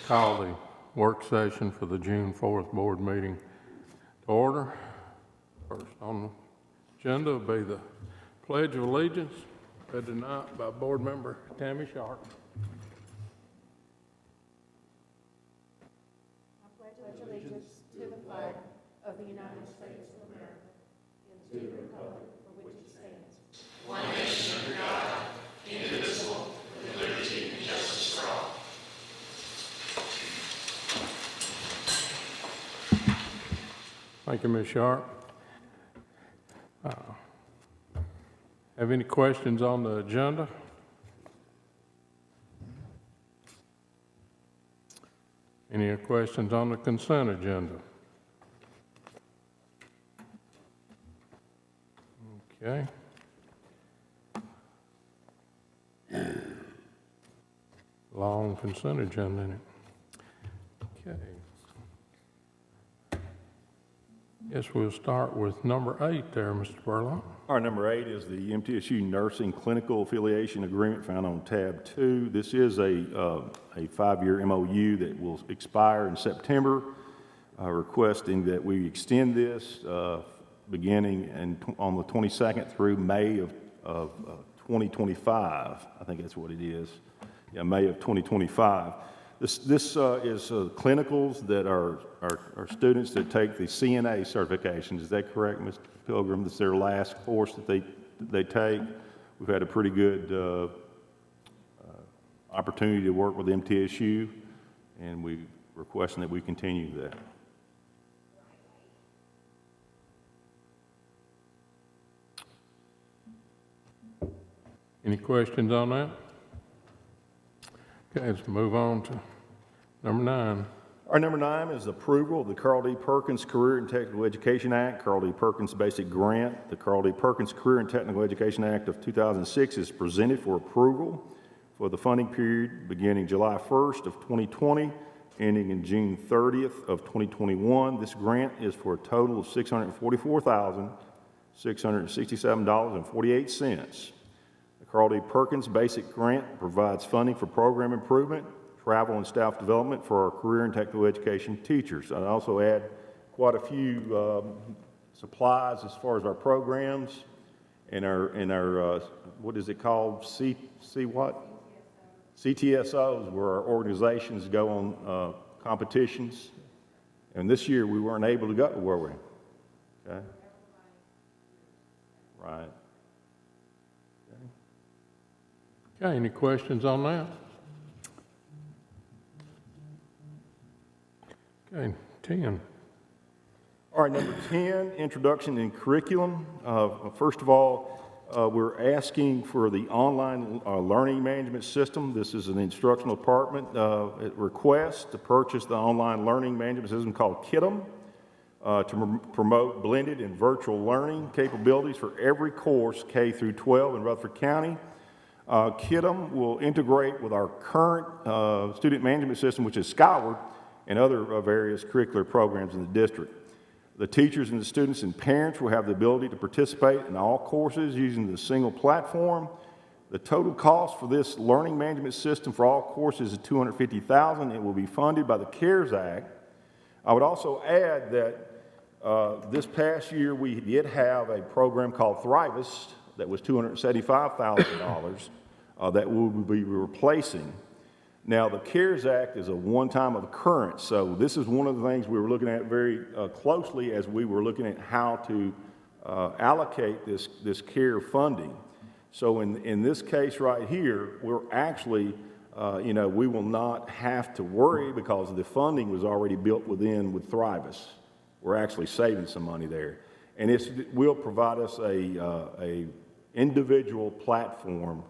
Call the work session for the June 4th board meeting to order. First on the agenda will be the Pledge of Allegiance, read tonight by Board Member Tammy Sharp. I pledge allegiance to the flag of the United States of America and to the republic for which it stands, one nation under God, indivisible, with liberty and justice for all. Thank you, Ms. Sharp. Have any questions on the agenda? Any questions on the consent agenda? Okay. Long consent agenda in it. Okay. Yes, we'll start with number 8 there, Mr. Burlock. Our number 8 is the MTSU Nursing Clinical Affiliation Agreement found on tab 2. This is a 5-year MOU that will expire in September, requesting that we extend this beginning on the 22nd through May of 2025. I think that's what it is. Yeah, May of 2025. This is clinicals that are students that take the CNA certification. Is that correct, Mr. Pilgrim? This is their last course that they take. We've had a pretty good opportunity to work with MTSU, and we're requesting that we continue that. Any questions on that? Okay, let's move on to number 9. Our number 9 is approval of the Carl D. Perkins Career and Technical Education Act, Carl D. Perkins Basic Grant. The Carl D. Perkins Career and Technical Education Act of 2006 is presented for approval for the funding period beginning July 1st of 2020, ending in June 30th of 2021. This grant is for a total of $644,667.48. Carl D. Perkins Basic Grant provides funding for program improvement, travel, and staff development for our career and technical education teachers. I also add quite a few supplies as far as our programs and our what is it called? CTSOs, where our organizations go on competitions. And this year we weren't able to go, were we? Okay. Right. Okay, any questions on that? Okay, 10. All right, number 10, introduction in curriculum. First of all, we're asking for the online learning management system. This is an instructional department request to purchase the online learning management system called KITM to promote blended and virtual learning capabilities for every course K through 12 in Rutherford County. KITM will integrate with our current student management system, which is Skyward, and other various curricular programs in the district. The teachers and the students and parents will have the ability to participate in all courses using the single platform. The total cost for this learning management system for all courses is $250,000. It will be funded by the CARES Act. I would also add that this past year we did have a program called Thrivus that was $275,000 that we will be replacing. Now, the CARES Act is a one-time occurrence, so this is one of the things we were looking at very closely as we were looking at how to allocate this CARE funding. So in this case right here, we're actually, we will not have to worry because the funding was already built with Thrivus. We're actually saving some money there. And it will provide us a individual platform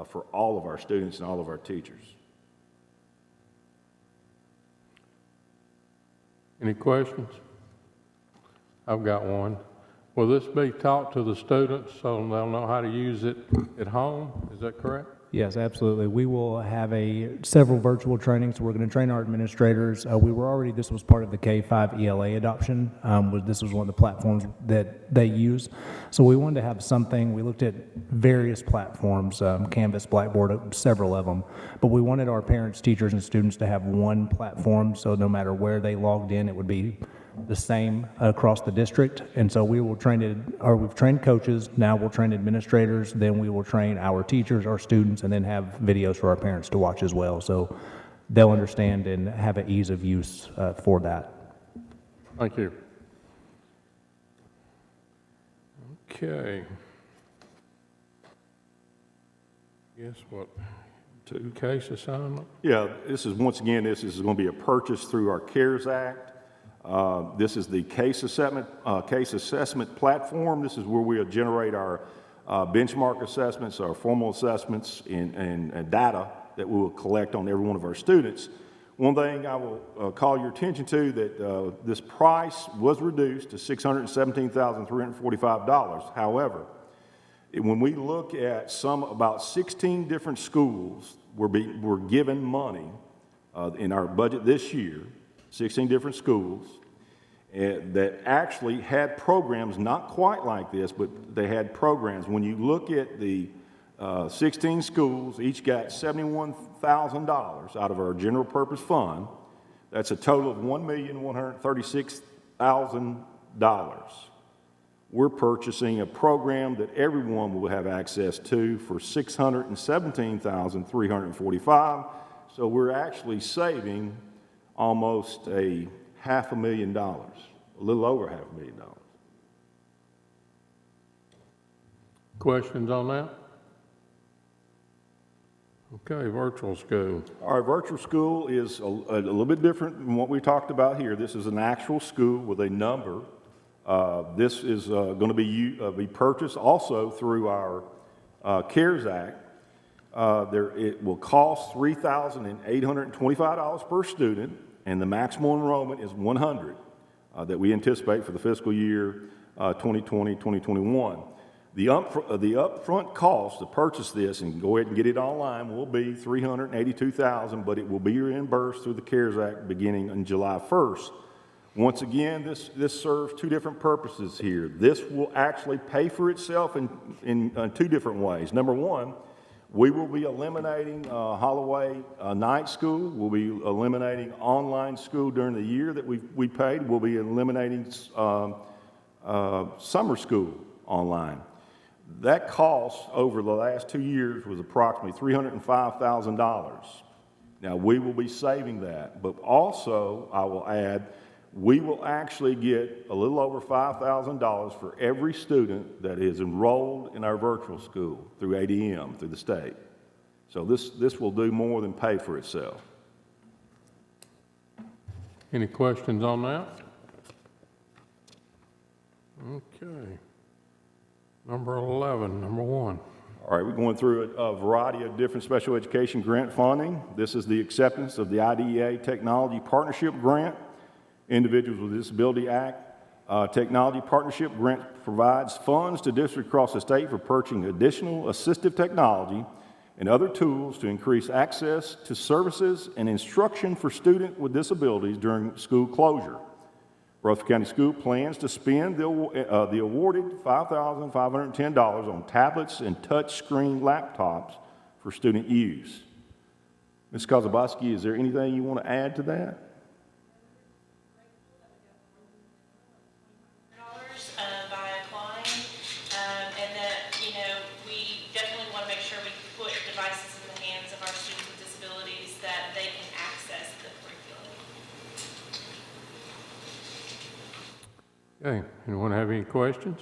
for all of our students and all of our teachers. Any questions? I've got one. Will this be taught to the students so they'll know how to use it at home? Is that correct? Yes, absolutely. We will have several virtual trainings. We're going to train our administrators. This was part of the K-5 ELA adoption. This was one of the platforms that they use. So we wanted to have something. We looked at various platforms, Canvas, Blackboard, several of them. But we wanted our parents, teachers, and students to have one platform, so no matter where they logged in, it would be the same across the district. And so we've trained coaches, now we'll train administrators, then we will train our teachers, our students, and then have videos for our parents to watch as well. So they'll understand and have an ease of use for that. Thank you. Okay. Guess what? Two case assignment? Yeah, this is going to be a purchase through our CARES Act. This is the case assessment platform. This is where we'll generate our benchmark assessments, our formal assessments, and data that we will collect on every one of our students. One thing I will call your attention to, that this price was reduced to $617,345. However, when we look at about 16 different schools were given money in our budget this year, 16 different schools that actually had programs not quite like this, but they had programs. When you look at the 16 schools, each got $71,000 out of our general purpose fund. That's a total of $1,136,000. We're purchasing a program that everyone will have access to for $617,345. So we're actually saving almost $500,000, a little over $500,000. Questions on that? Okay, virtual school. Our virtual school is a little bit different than what we talked about here. This is an actual school with a number. This is going to be purchased also through our CARES Act. It will cost $3,825 per student, and the maximum enrollment is 100 that we anticipate for the fiscal year 2020-2021. The upfront cost to purchase this and go ahead and get it online will be $382,000, but it will be reimbursed through the CARES Act beginning on July 1st. Once again, this serves two different purposes here. This will actually pay for itself in two different ways. Number one, we will be eliminating Holloway night school. We'll be eliminating online school during the year that we paid. We'll be eliminating summer school online. That cost over the last 2 years was approximately $305,000. Now, we will be saving that, but also, I will add, we will actually get a little over $5,000 for every student that is enrolled in our virtual school through ADM, through the state. So this will do more than pay for itself. Any questions on that? Okay. Number 11, number 1. All right, we're going through a variety of different special education grant funding. This is the acceptance of the IDEA Technology Partnership Grant. Individuals with Disability Act Technology Partnership Grant provides funds to districts across the state for purchasing additional assistive technology and other tools to increase access to services and instruction for students with disabilities during school closure. Rutherford County School plans to spend the awarded $5,510 on tablets and touchscreen laptops for student use. Ms. Kozabowski, is there anything you want to add to that? By applying, and that, we definitely want to make sure we put devices in the hands of our students with disabilities that they can access the curriculum. Okay, anyone have any questions?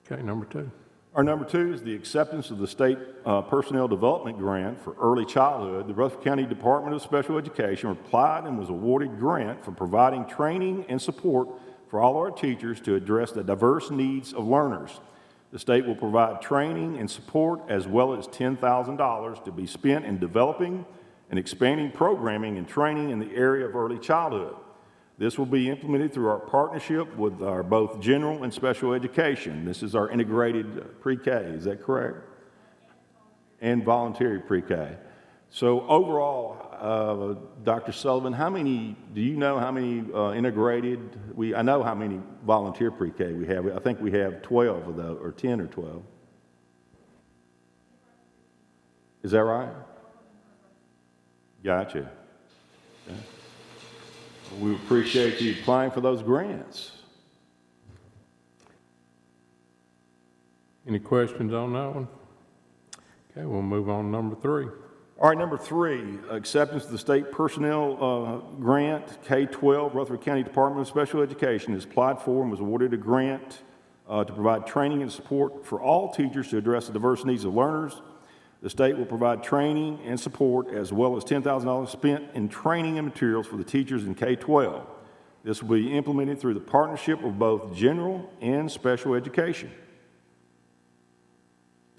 Okay, number 2. Our number 2 is the acceptance of the State Personnel Development Grant for Early Childhood. The Rutherford County Department of Special Education applied and was awarded grant for providing training and support for all our teachers to address the diverse needs of learners. The state will provide training and support as well as $10,000 to be spent in developing and expanding programming and training in the area of early childhood. This will be implemented through our partnership with our both general and special education. This is our integrated pre-K, is that correct? And voluntary pre-K. So overall, Dr. Sullivan, do you know how many integrated, I know how many volunteer pre-K we have. I think we have 12 of those, or 10 or 12. Is that right? Gotcha. Okay. We appreciate you applying for those grants. Any questions on that one? Okay, we'll move on to number 3. All right, number 3, acceptance of the state personnel grant, K-12, Rutherford County Department of Special Education has applied for and was awarded a grant to provide training and support for all teachers to address the diverse needs of learners. The state will provide training and support as well as $10,000 spent in training and materials for the teachers in K-12. This will be implemented through the partnership of both general and special education.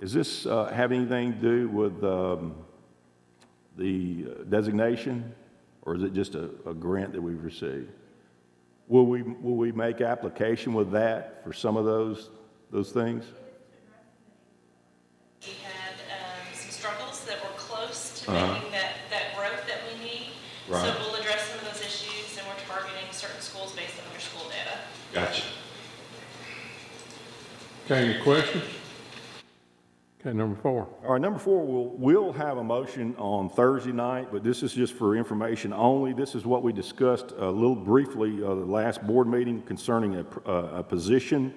Does this have anything to do with the designation, or is it just a grant that we've received? Will we make application with that for some of those things? We had some struggles that were close to making that growth that we need. Right. So we'll address some of those issues, and we're targeting certain schools based on their school data. Gotcha. Okay, any questions? Okay, number 4. All right, number 4, we'll have a motion on Thursday night, but this is just for information only. This is what we discussed a little briefly the last board meeting concerning a position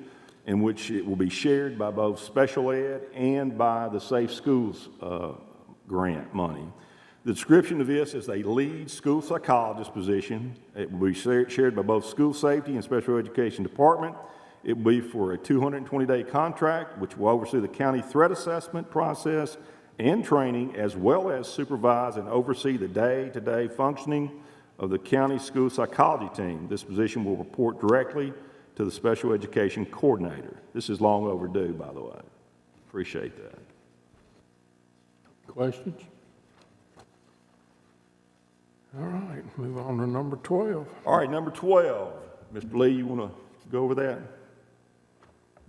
in which it will be shared by both special ed and by the Safe Schools grant money. The description of this is a lead school psychologist position. It will be shared by both school safety and special education department. It will be for a 220-day contract, which will oversee the county threat assessment process and training, as well as supervise and oversee the day-to-day functioning of the county school psychology team. This position will report directly to the special education coordinator. This is long overdue, by the way. Appreciate that. Questions? All right, move on to number 12. All right, number 12. Mr. Lee, you want to go over that?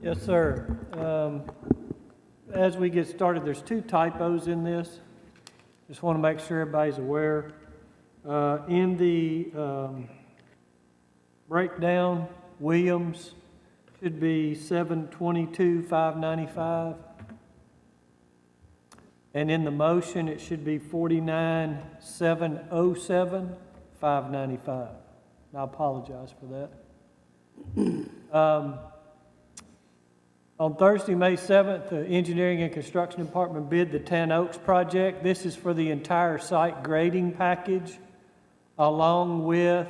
Yes, sir. As we get started, there's 2 typos in this. Just want to make sure everybody's aware. In the breakdown, Williams should be $722,595. And in the motion, it should be $49,707,595. I apologize for that. On Thursday, May 7th, the Engineering and Construction Department bid the 10 Oaks project. This is for the entire site grading package, along with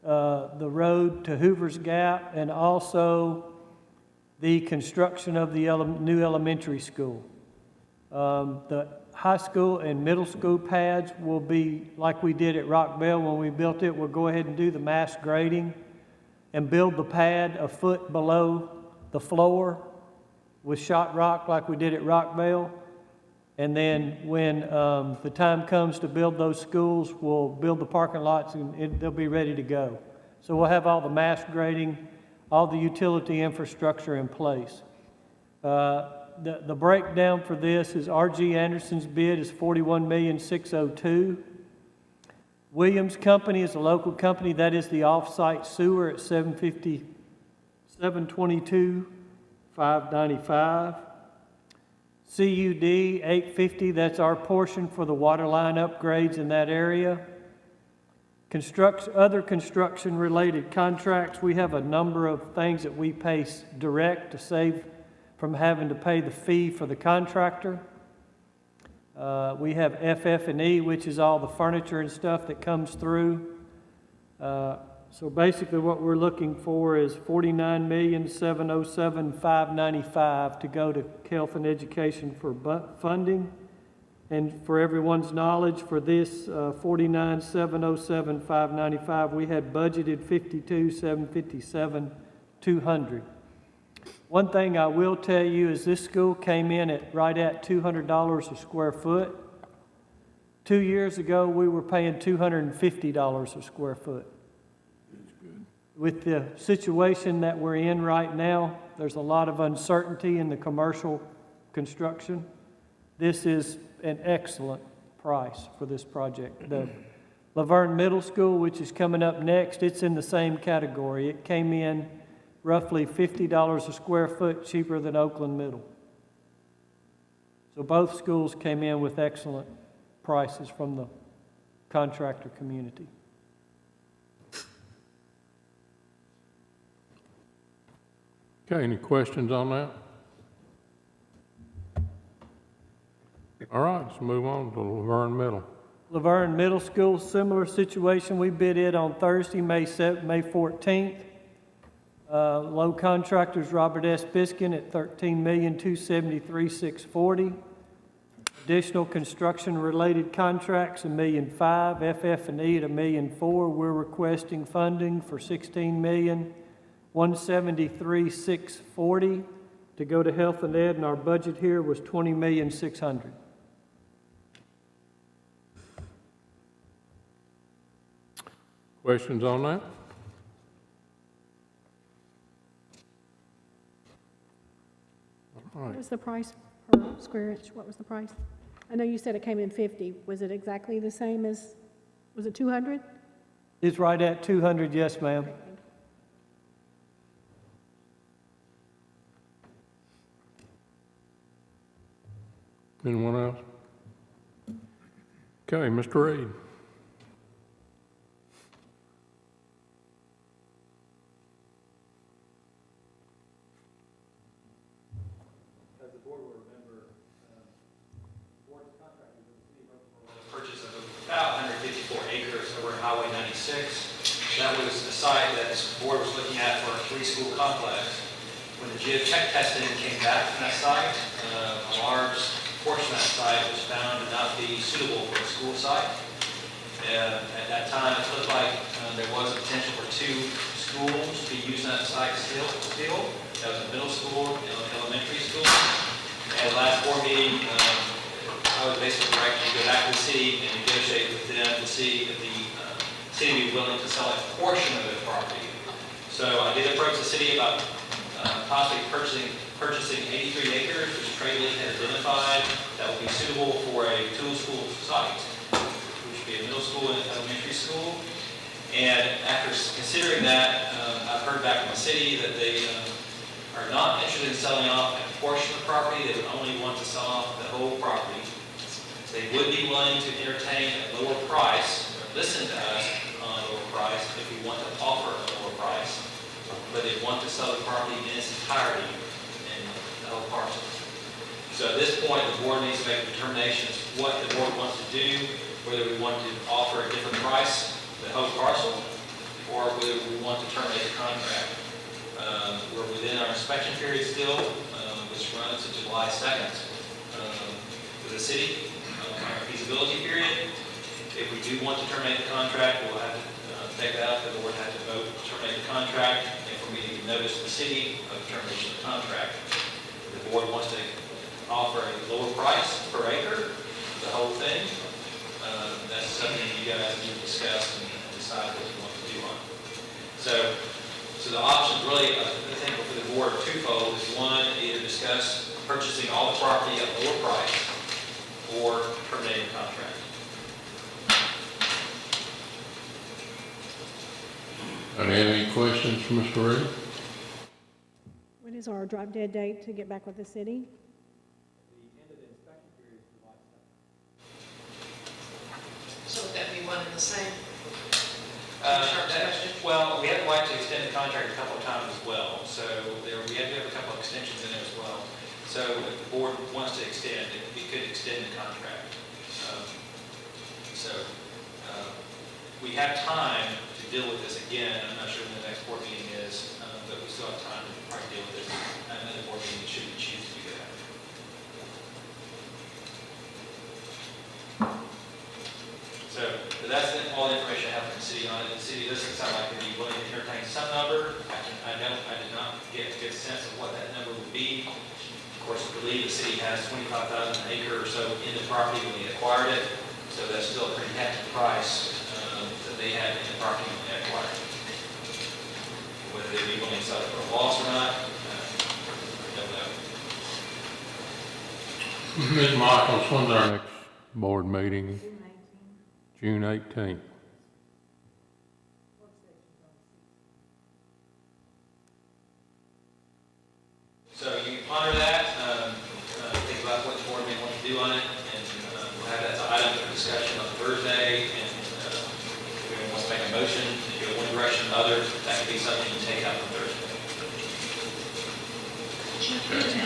the road to Hoover's Gap and also the construction of the new elementary school. The high school and middle school pads will be like we did at Rock Bell when we built it. We'll go ahead and do the mass grading and build the pad a foot below the floor with shot rock like we did at Rockville. And then when the time comes to build those schools, we'll build the parking lots and they'll be ready to go. So we'll have all the mass grading, all the utility infrastructure in place. The breakdown for this is R.G. Anderson's bid is $41,602,000. Williams Company is a local company. That is the off-site sewer at $722,595. CUD $850, that's our portion for the water line upgrades in that area. Other construction-related contracts, we have a number of things that we pay direct to save from having to pay the fee for the contractor. We have FF&E, which is all the furniture and stuff that comes through. So basically what we're looking for is $49,707,595 to go to Health and Education for funding. And for everyone's knowledge, for this $49,707,595, we had budgeted $52,757,200. One thing I will tell you is this school came in at right at $200 a square foot. 2 years ago, we were paying $250 a square foot. with the situation that we're in right now, there's a lot of uncertainty in the commercial construction. This is an excellent price for this project. The Laverne Middle School, which is coming up next, it's in the same category. It came in roughly $50 a square foot cheaper than Oakland Middle. So both schools came in with excellent prices from the contractor community. Okay, any questions on that? All right, let's move on to Laverne Middle. Laverne Middle School, similar situation. We bid it on Thursday, May 14th. Low contractors, Robert S. Biskin at $13,273,640. Additional construction-related contracts, $1.5 million. FF&E at $1.4 million. We're requesting funding for $16,173,640 to go to health and ed, and our budget here was $20,600,000. Questions on that? All What right, was the price per square inch? What was the price? I know you said it came in 50. Was it exactly the same as, was it 200? It's right at 200, yes, ma'am. anyone else? Okay, Mr. Reed. As the board will remember, board's contract with the city of Oakland was purchase of about 154 acres over in Highway 96. That was a site that the board was looking at for a three-school complex. When the geotech testing came back from that site, a large portion of that site was found to not be suitable for a school site. At that time, it looked like there was a potential for two schools to be used on that site still. That was a middle school and an elementary school. At the last board meeting, I was basically directed to go back to the city and negotiate with them to see if the city would be willing to sell a portion of the property. So I did approach the city about possibly purchasing 83 acres, which Trade League had identified that would be suitable for a two-school site, which would be a middle school and elementary school. And after considering that, I've heard back from the city that they are not interested in selling off a portion of the property. They would only want to sell off the whole property. They would be willing to entertain a lower price, or listen to us on a lower price if we want to offer a lower price. But they want to sell the property in its entirety in the whole parcel. So at this point, the board needs to make a determination as to what the board wants to do, whether we want to offer a different price, the whole parcel, or whether we want to terminate the contract. We're within our inspection period still, which runs to July 2nd for the city, our feasibility period. If we do want to terminate the contract, we'll have to take that up. The board has to vote to terminate the contract, and for me to give notice to the city of termination of the contract. If the board wants to offer a lower price per acre, the whole thing, that's something you guys need to discuss and decide what you want to do on. So the options really, I think for the board are twofold. Is one, either discuss purchasing all the property at a lower price or terminating the contract. Any questions for Mr. Reed? What is our drop dead date to get back with the city? So would that be one and the same? Well, we had the right to extend the contract a couple of times as well, so we had to have a couple of extensions in there as well. So if the board wants to extend, we could extend the contract. We have time to deal with this again. I'm not sure when the next board meeting is, but we still have time to probably deal with this at another board meeting should we choose to do that. So but that's all the information I have from the city on it. The city doesn't sound like they'd be willing to entertain some number. I did not get a good sense of what that number would be. Of course, I believe the city has 25,000 an acre or so in the property when they acquired it. So that's still a pretty hefty price that they had in the property when they acquired it. Whether they be willing to sell it for a loss or not, I don't know. Ms. Michaels, when's our next board meeting? June 18th. So you ponder that, think about what the board may want to do on it, and we'll have that as an item for discussion on Thursday, and if anyone wants to make a motion, to go one direction or another, that could be something you take out on Thursday.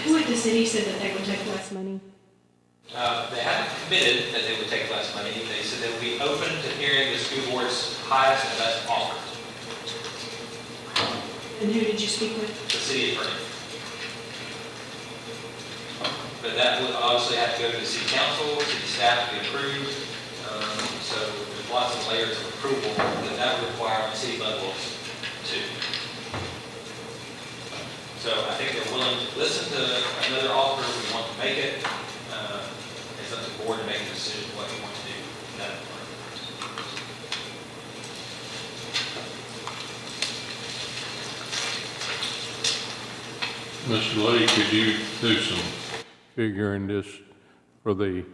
Who at the city said that they would take less money? They haven't committed that they would take less money. They said they would be open to hearing the school board's highest and best offers. And who did you speak with? The city attorney. But that would obviously have to go to the city council, city staff to be approved. So there's lots of layers of approval that would require on the city level too. So I think they're willing to listen to another offer if we want to make it. It's up to the board to make a decision what you want to do in that regard. Mr. Lee, could you do some figuring this for the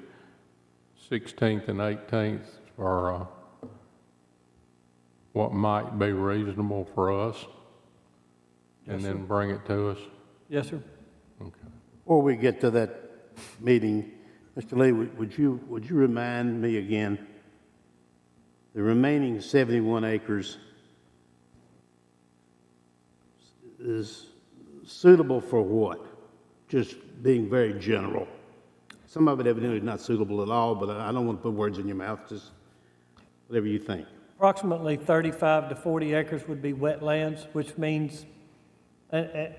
16th and 18th for what might be reasonable for us? And then bring it to us? Yes, sir. Okay. Before we get to that meeting, Mr. Lee, would you remind me again, the remaining 71 acres is suitable for what? Just being very general. Some of it evidently is not suitable at all, but I don't want to put words in your mouth, just whatever you think. Approximately 35 to 40 acres would be wetlands, which means, I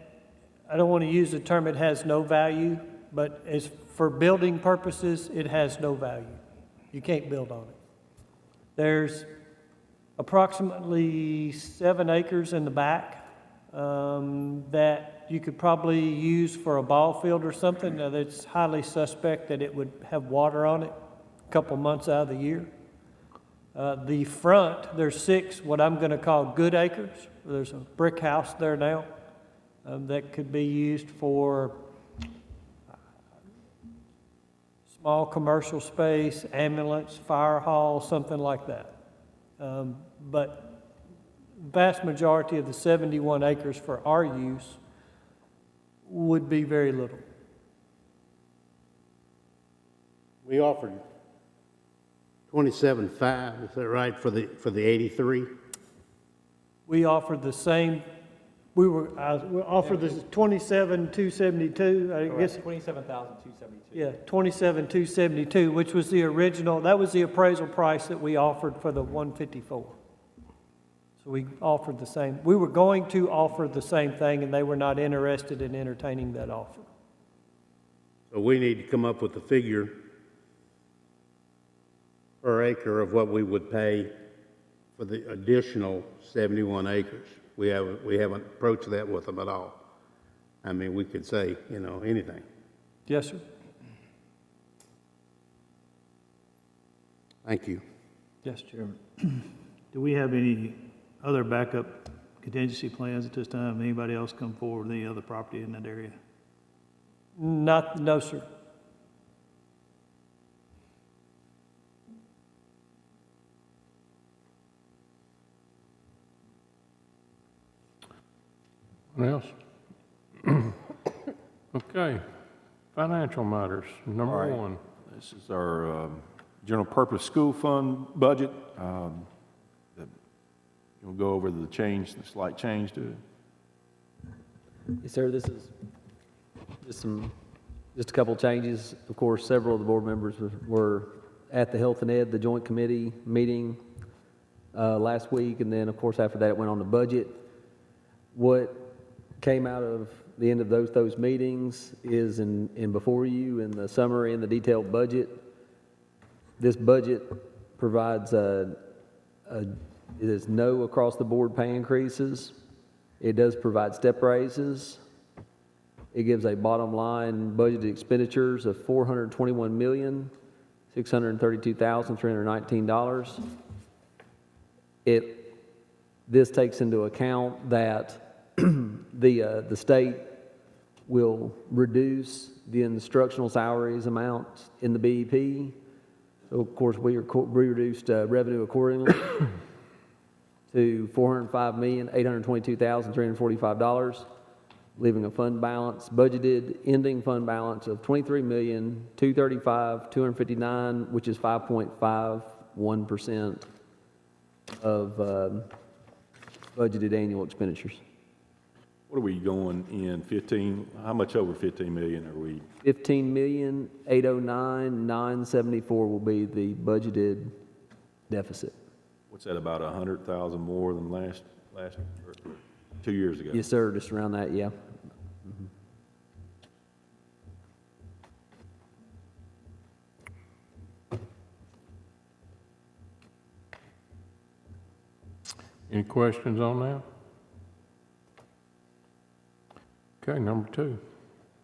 don't want to use the term it has no value, but as for building purposes, it has no value. You can't build on it. There's approximately 7 acres in the back that you could probably use for a ball field or something. Now, it's highly suspect that it would have water on it a couple months out of the year. The front, there's 6 what I'm going to call good acres. There's a brick house there now that could be used for small commercial space, ambulance, fire hall, something like that. But vast majority of the 71 acres for our use would be very little. We offered 27.5, is that right, for the 83? We offered the same, we offered the 27,272, I guess. 27,272. Yeah, 27,272, which was the original, that was the appraisal price that we offered for the 154. So we offered the same, we were going to offer the same thing, and they were not interested in entertaining that offer. So we need to come up with a figure per acre of what we would pay for the additional 71 acres. We haven't approached that with them at all. I mean, we could say, anything. Yes, sir. Thank you. Yes, Chairman. Do we have any other backup contingency plans at this time? Anybody else come forward with any other property in that area? No, sir. Anyone else? Okay. Financial matters, number All right. 1. This is our general purpose school fund budget. You'll go over the slight change to it. Yes, sir, this is just a couple changes. Of course, several of the board members were at the Health and Ed, the joint committee meeting last week, and then, of course, after that, it went on to budget. What came out of the end of those meetings is in before you in the summary and the detailed budget. This budget provides it is no across-the-board pay increases. It does provide step raises. It gives a bottom line budgeted expenditures of $421,632,319. It This takes into account that the state will reduce the instructional salaries amount in the BEP. So of course, we reduced revenue accordingly to $405,822,345, leaving a fund balance, budgeted ending fund balance of $23,235,259, which is 5.51% of budgeted annual expenditures. What are we going in 15, how much over 15 million are we? 15,809,974 will be the budgeted deficit. What's that, about 100,000 more than last, or 2 years ago? Yes, sir, just around that, yeah. Any questions on that? Okay, number 2.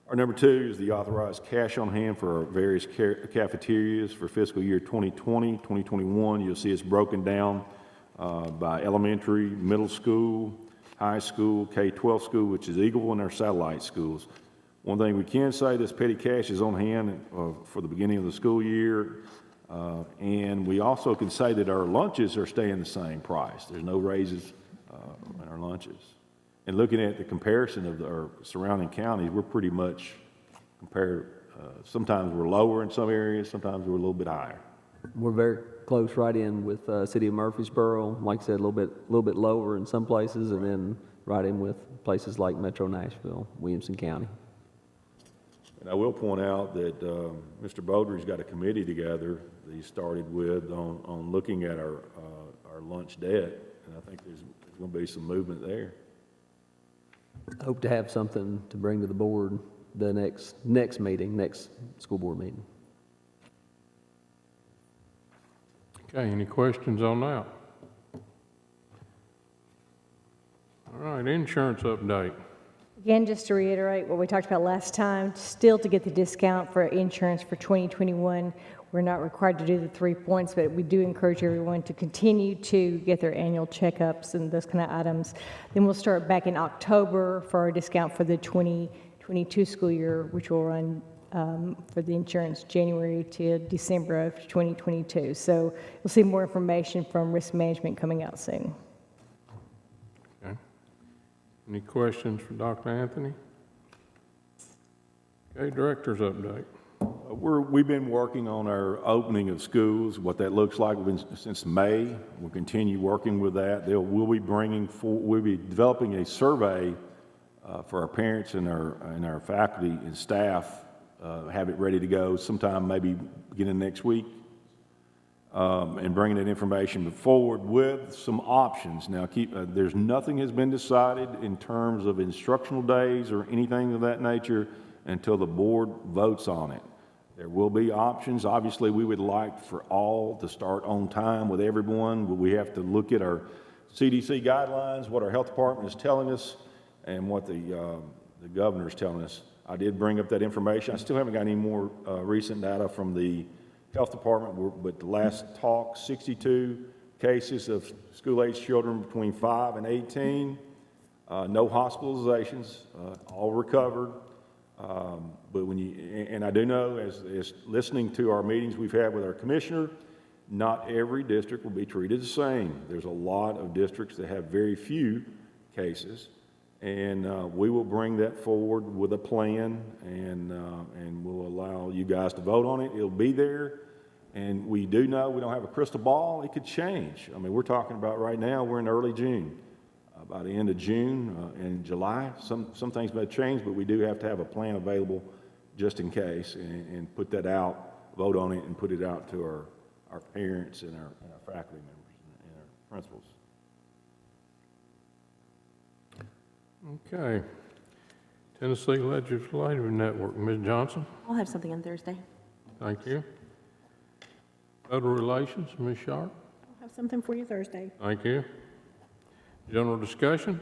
Our number 2 is the authorized cash on hand for our various cafeterias for fiscal year 2020, 2021. You'll see it's broken down by elementary, middle school, high school, K-12 school, which is Eagle, and our satellite schools. One thing we can say, this petty cash is on hand for the beginning of the school year. And we also can say that our lunches are staying the same price. There's no raises in our lunches. And looking at the comparison of our surrounding counties, we're pretty much compared. Sometimes we're lower in some areas, sometimes we're a little bit higher. We're very close right in with City of Murfreesboro. Like I said, a little bit lower in some places, and then right in with places like Metro Nashville, Williamson County. And I will point out that Mr. Beaudry's got a committee together that he started with on looking at our lunch debt, and I think there's going to be some movement there. Hope to have something to bring to the board the next meeting, next school board meeting. Okay, any questions on that? All right, insurance update. Again, just to reiterate what we talked about last time, still to get the discount for insurance for 2021, we're not required to do the 3 points, but we do encourage everyone to continue to get their annual checkups and those kind of items. Then we'll start back in October for our discount for the 2022 school year, which will run for the insurance January to December of 2022. So you'll see more information from risk management coming out soon. Okay. Any questions for Dr. Anthony? Okay, director's update. We've been working on our opening of schools, what that looks like since May. We'll continue working with that. We'll be developing a survey for our parents and our faculty and staff, have it ready to go sometime maybe beginning next week, and bringing that information forward with some options. Now, there's nothing has been decided in terms of instructional days or anything of that nature until the board votes on it. There will be options. Obviously, we would like for all to start on time with everyone, but we have to look at our CDC guidelines, what our health department is telling us, and what the governor is telling us. I did bring up that information. I still haven't got any more recent data from the health department, but the last talk, 62 cases of school-age children between 5 and 18, no hospitalizations, all recovered. But and I do know, as listening to our meetings we've had with our commissioner, not every district will be treated the same. There's a lot of districts that have very few cases, and we will bring that forward with a plan, and we'll allow you guys to vote on it. It'll be there, and we do know we don't have a crystal ball. It could change. I mean, we're talking about right now, we're in early June. By the end of June and July, some things may change, but we do have to have a plan available just in case, and put that out, vote on it, and put it out to our parents and our faculty members and our principals. Okay. Tennessee Legislative Network, Ms. Johnson. I'll have something on Thursday. Thank you. Federal Relations, Ms. Sharp. I'll have something for you Thursday. Thank you. General discussion?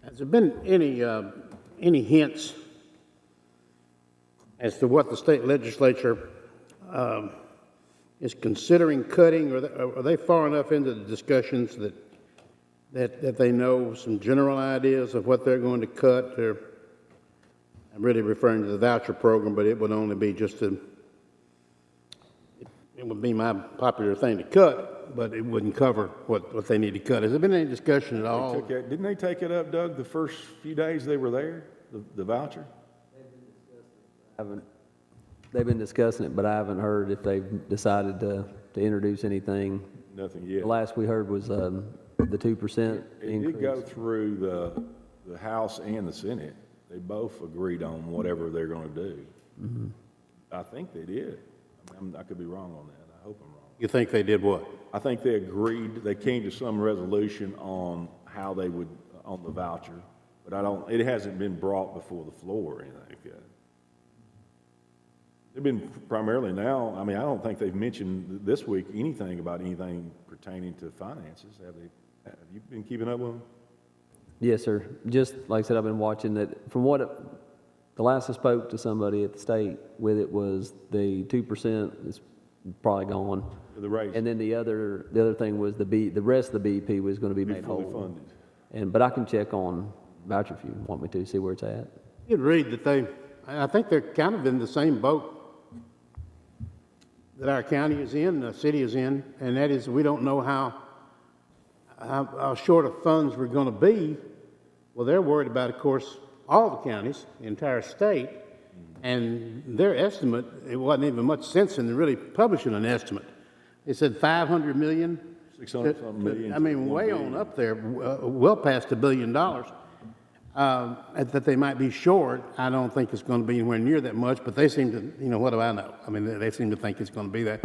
Has there been any hints as to what the state legislature is considering cutting? Are they far enough into the discussions that that they know some general ideas of what they're going to cut? I'm really referring to the voucher program, but it would only be just it would be my popular thing to cut, but it wouldn't cover what they need to cut. Has there been any discussion at all? Didn't they take it up, Doug, the first few days they were there, the voucher? They've been discussing it, but I haven't heard if they've decided to introduce anything. Nothing yet. The last we heard was the 2% It increase. did go through the House and the Senate. They both agreed on whatever they're going to do. I think they did. I could be wrong on that. I hope I'm wrong. You think they did what? I think they agreed, they came to some resolution on how they would, on the voucher, but it hasn't been brought before the floor or anything like that. They've been primarily now, I mean, I don't think they've mentioned this week anything about anything pertaining to finances, have they? Have you been keeping up with them? Yes, sir. Just like I said, I've been watching that. The last I spoke to somebody at the state with it was the 2% is probably gone. The raise. And then the other thing was the rest of the BEP was going to be made fully whole. funded. But I can check on voucher if you want me to, see where it's at. You'd read that I think they're kind of in the same boat that our county is in, the city is in, and that is we don't know how short of funds we're going to be. Well, they're worried about, of course, all the counties, the entire state, and their estimate, it wasn't even much sense in really publishing an estimate. They said 500 million. 600-something million. I mean, way on up there, well past $1 billion. That they might be short. I don't think it's going to be anywhere near that much, but they seem to, what do I know? I mean, they seem to think it's going to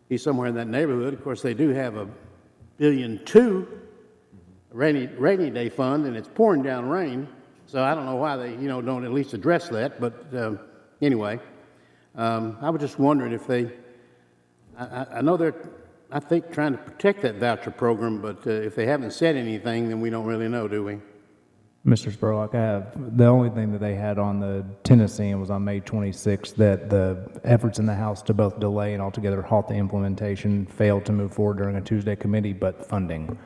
be somewhere in that neighborhood. Of course, they do have $1.2 billion rainy day fund, and it's pouring down rain. So I don't know why they, don't at least address that. But anyway, I was just wondering if I know they're, I think, trying to protect that voucher program, but if they haven't said anything, then we don't really know, do we? Mr. Spurlock, the only thing that they had on the Tennessee was on May 26th, that the efforts in the House to both delay and altogether halt the implementation failed to move forward during a Tuesday committee, but funding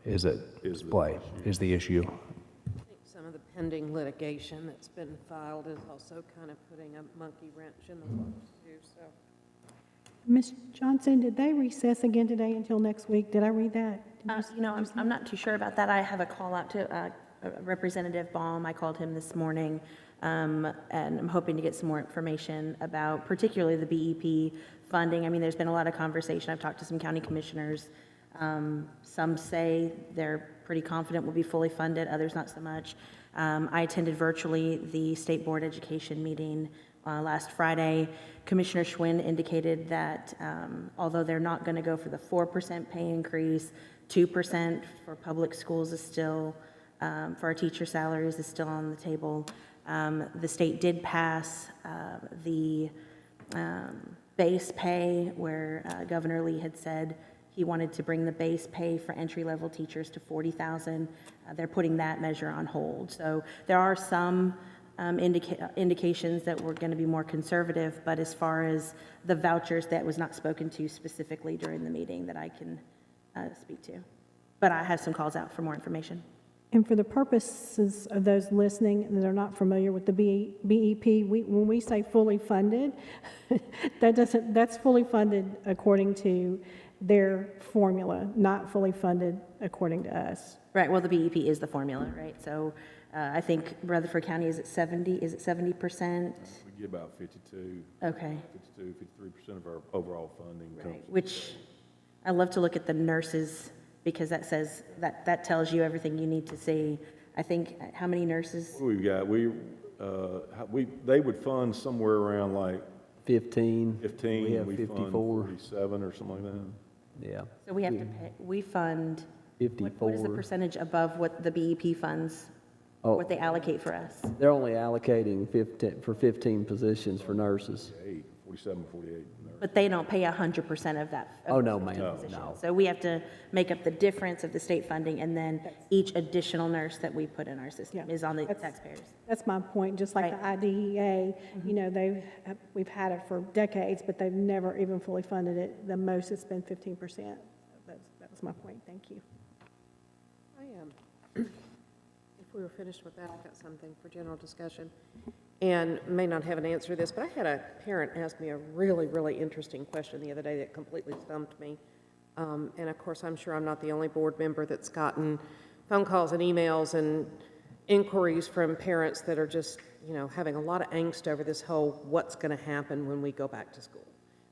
is the issue. I think some of the pending litigation that's been filed is also kind of putting a monkey wrench in the works too, so. Ms. Johnson, did they recess again today until next week? Did I read that? I'm not too sure about that. I have a call out to Representative Baum. I called him this morning, and I'm hoping to get some more information about particularly the BEP funding. I mean, there's been a lot of conversation. I've talked to some county commissioners. Some say they're pretty confident will be fully funded, others not so much. I attended virtually the State Board Education meeting last Friday. Commissioner Schwinn indicated that although they're not going to go for the 4% pay increase, 2% for public schools is still, for our teacher salaries is still on the table. The state did pass the base pay, where Governor Lee had said he wanted to bring the base pay for entry-level teachers to $40,000. They're putting that measure on hold. So there are some indications that we're going to be more conservative, but as far as the vouchers, that was not spoken to specifically during the meeting that I can speak to. But I have some calls out for more information. And for the purposes of those listening that are not familiar with the BEP, when we say fully funded, that's fully funded according to their formula, not fully funded according to us. Right, well, the BEP is the formula, right? So I think Rutherford County is at 70%? We get about 52. Okay. 52, 53% of our overall funding comes. Right, which I love to look at the nurses, because that says, that tells you everything you need to see. I think, how many nurses? What we've got, they would fund somewhere around like 15. 15. We have fund 54. 47 or something like that. Yeah. So we have to pay, we fund, 54. what is the percentage above what the BEP funds, what they allocate for us? They're only allocating 15 positions for nurses. 47, 48. But they don't pay 100% of that. Oh, no, of ma'am, the position. no. So we have to make up the difference of the state funding, and then each additional nurse that we put in our system is on the taxpayers. That's my point, just like the IDEA, we've had it for decades, but they've never even fully funded it. The most it's been 15%. That was my point, thank you. If we were finished with that, I've got something for general discussion. And may not have an answer to this, but I had a parent ask me a really, really interesting question the other day that completely stumped me. And of course, I'm sure I'm not the only board member that's gotten phone calls and emails and inquiries from parents that are just, having a lot of angst over this whole what's going to happen when we go back to school.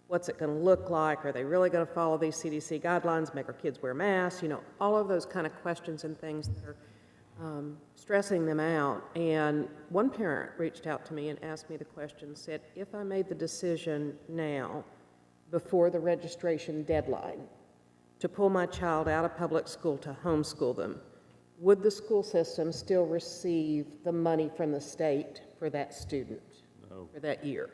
What's it going to look like? Are they really going to follow these CDC guidelines, make our kids wear masks? All of those kind of questions and things that are stressing them out. And one parent reached out to me and asked me the question, said, if I made the decision now, before the registration deadline, to pull my child out of public school to homeschool them, would the school system still receive the money from the state for that student? No. For that year?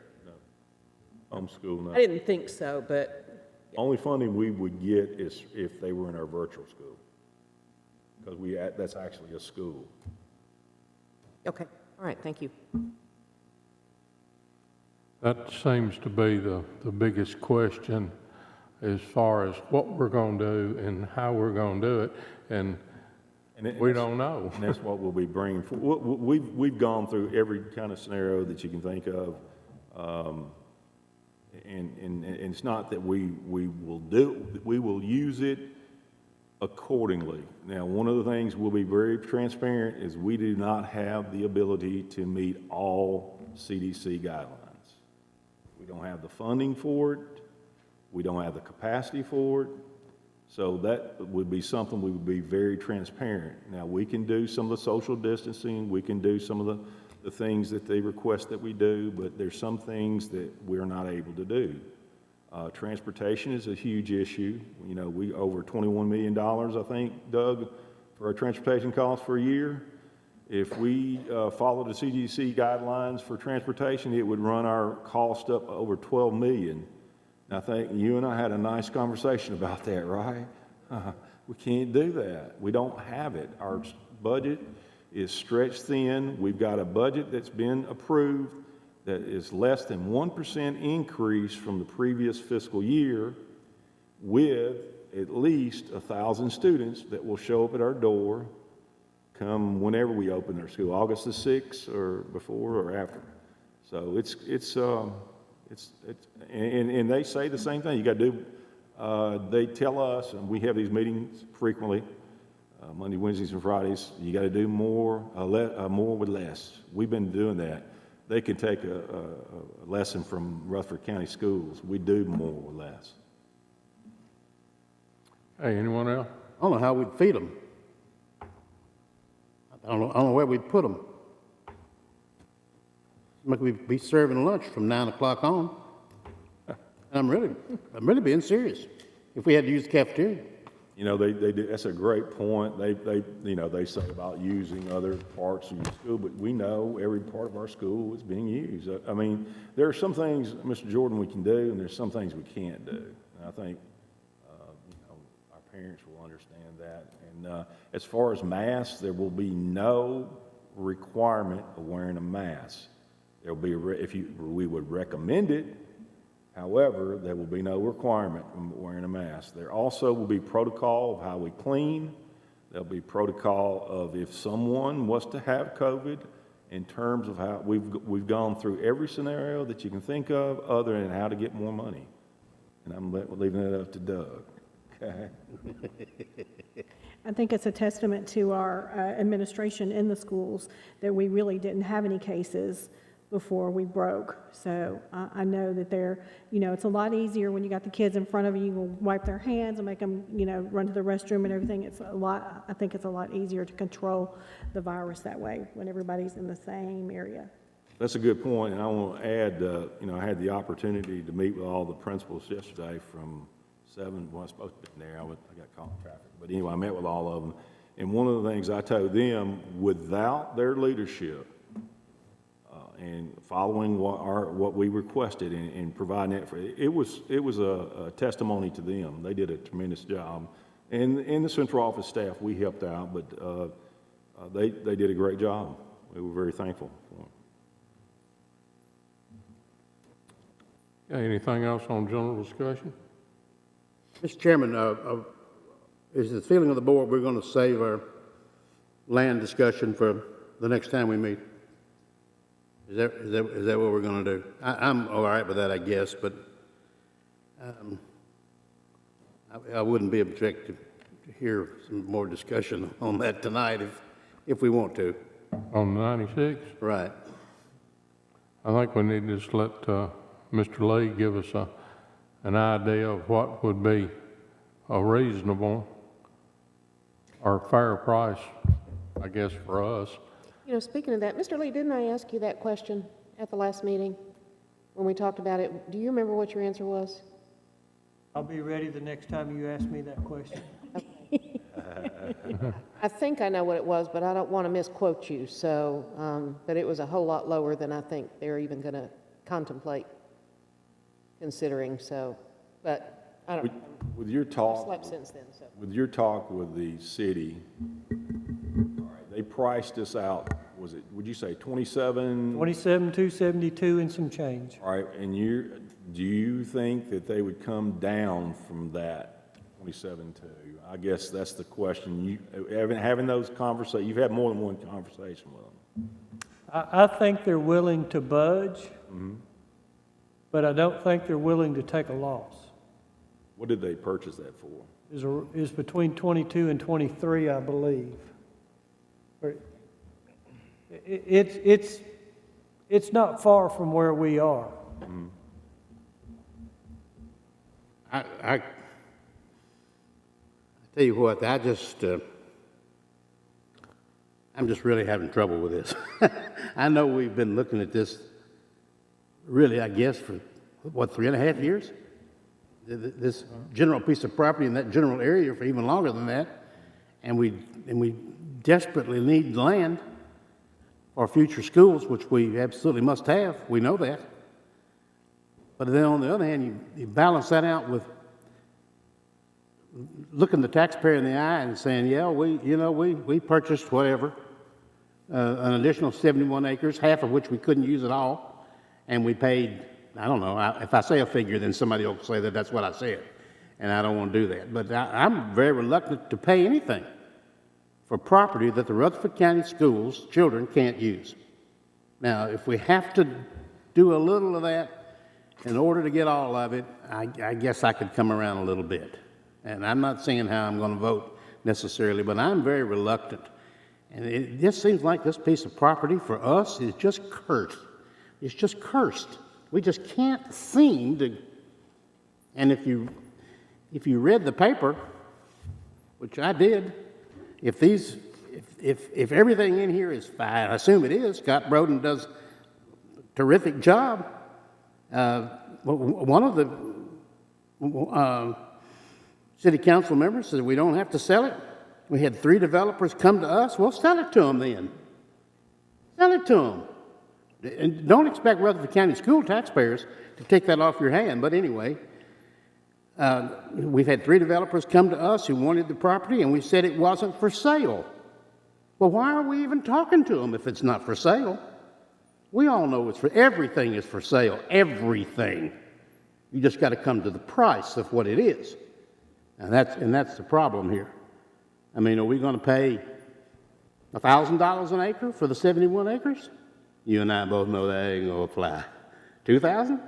Homeschool, no. I didn't think so, but Only funding we would get is if they were in our virtual school, because that's actually a school. okay. All right, thank you. That seems to be the biggest question as far as what we're going to do and how we're going to do it, and we don't know. And that's what we'll be bringing. We've gone through every kind of scenario that you can think of, and it's not that we will use it accordingly. Now, one of the things we'll be very transparent is we do not have the ability to meet all CDC guidelines. We don't have the funding for it. We don't have the capacity for it. So that would be something we would be very transparent. Now, we can do some of the social distancing. We can do some of the things that they request that we do, but there's some things that we're not able to do. Transportation is a huge issue. We over $21 million, I think, Doug, for our transportation costs for a year. If we follow the CDC guidelines for transportation, it would run our cost up over $12 million. And I think you and I had a nice conversation about that, right? We can't do that. We don't have it. Our budget is stretched thin. We've got a budget that's been approved that is less than 1% increase from the previous fiscal year, with at least 1,000 students that will show up at our door come whenever we open our school, August the 6th or before or after. So and they say the same thing. You got to do, they tell us, and we have these meetings frequently, Monday, Wednesdays, and Fridays, you got to do more with less. We've been doing that. They can take a lesson from Rutherford County Schools. We do more with less. Hey, anyone else? I don't know how we'd feed them. I don't know where we'd put them. Like we'd be serving lunch from 9 o'clock on. I'm really being serious. If we had to use the cafeteria. They do. That's a great point. They say about using other parts of your school, but we know every part of our school is being used. I mean, there are some things, Mr. Jordan, we can do, and there's some things we can't do. And I think, our parents will understand that. And as far as masks, there will be no requirement of wearing a mask. There will be we would recommend it. However, there will be no requirement of wearing a mask. There also will be protocol of how we clean. There'll be protocol of if someone was to have COVID, in terms of how we've gone through every scenario that you can think of other than how to get more money. And I'm leaving it up to Doug. Okay. I think it's a testament to our administration in the schools that we really didn't have any cases before we broke. So I know that it's a lot easier when you got the kids in front of you, you will wipe their hands and make them, run to the restroom and everything. I think it's a lot easier to control the virus that way when everybody's in the same area. That's a good point, and I want to add, I had the opportunity to meet with all the principals yesterday from 7, well, I was supposed to be there, I got caught in traffic. But anyway, I met with all of them, and one of the things I told them, without their leadership, and following what we requested and providing that it was a testimony to them. They did a tremendous job, and the central office staff, we helped out, but they did a great job. We were very thankful for them. Okay, anything else on general discussion? Mr. Chairman, is the feeling of the board we're going to save our land discussion for the next time we meet? Is that what we're gonna do? I'm all right with that, I guess, but, I wouldn't be objective to hear some more discussion on that tonight if we want to. On 96, Right. I think we need to just let Mr. Lee give us an idea of what would be a reasonable or fair price, I guess, for us. You know, speaking of that, Mr. Lee, didn't I ask you that question at the last meeting when we talked about it? Do you remember what your answer was? I'll be ready the next time you ask me that question. I think I know what it was, but I don't want to misquote you, so, but it was a whole lot lower than I think they're even going to contemplate considering, so, but I don't know. With your I've talk, slept since then, so. with your talk with the city, all right, they priced this out, was it, would you say 27? 27,272 and some change. All right, and do you think that they would come down from that 27.2? I guess that's the question. You having those conversations, you've had more than one conversation with them. I think they're willing to budge, but I don't think they're willing to take a loss. What did they purchase that for? Is between 22 and 23, I believe. But it's not far from where we are. I tell you what, I'm just really having trouble with this. I know we've been looking at this really, I guess, for, what, 3.5 years? This general piece of property in that general area for even longer than that. And we desperately need land for future schools, which we absolutely must have. We know that. But then on the other hand, you balance that out with looking the taxpayer in the eye and saying, yeah, we purchased whatever, an additional 71 acres, half of which we couldn't use at all, and we paid, I don't know, if I say a figure, then somebody will say that that's what I said, and I don't want to do that. But I'm very reluctant to pay anything for property that the Rutherford County schools' children can't use. Now, if we have to do a little of that in order to get all of it, I guess I could come around a little bit. And I'm not saying how I'm going to vote necessarily, but I'm very reluctant. And it just seems like this piece of property for us is just cursed. It's just cursed. We just can't seem to. And if you read the paper, which I did, if everything in here is fine, I assume it is. Scott Broden does a terrific job. One of the city council members said we don't have to sell it. We had 3 developers come to us. Well, sell it to them then. Sell it to them. And don't expect Rutherford County school taxpayers to take that off your hand. But anyway, we've had 3 developers come to us who wanted the property, and we said it wasn't for sale. Well, why are we even talking to them if it's not for sale? We all know everything is for sale. Everything. You just got to come to the price of what it is. And that's the problem here. I mean, are we going to pay $1,000 an acre for the 71 acres? You and I both know that ain't going to fly. 2,000?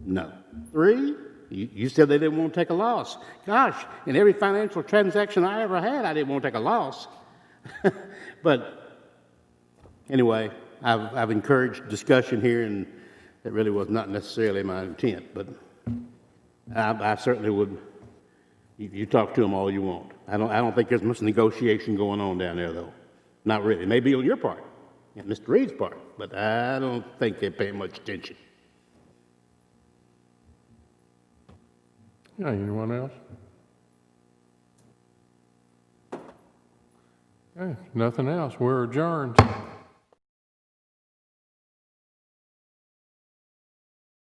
No. 3? You said they didn't want to take a loss. Gosh, in every financial transaction I ever had, I didn't want to take a loss. But anyway, I've encouraged discussion here, and that really was not necessarily my intent. But I certainly would. You talk to them all you want. I don't think there's much negotiation going on down there, though. Not really. Maybe on your part, and Mr. Reed's part, but I don't think they pay much attention. Yeah, anyone else? Okay, nothing else. We're adjourned.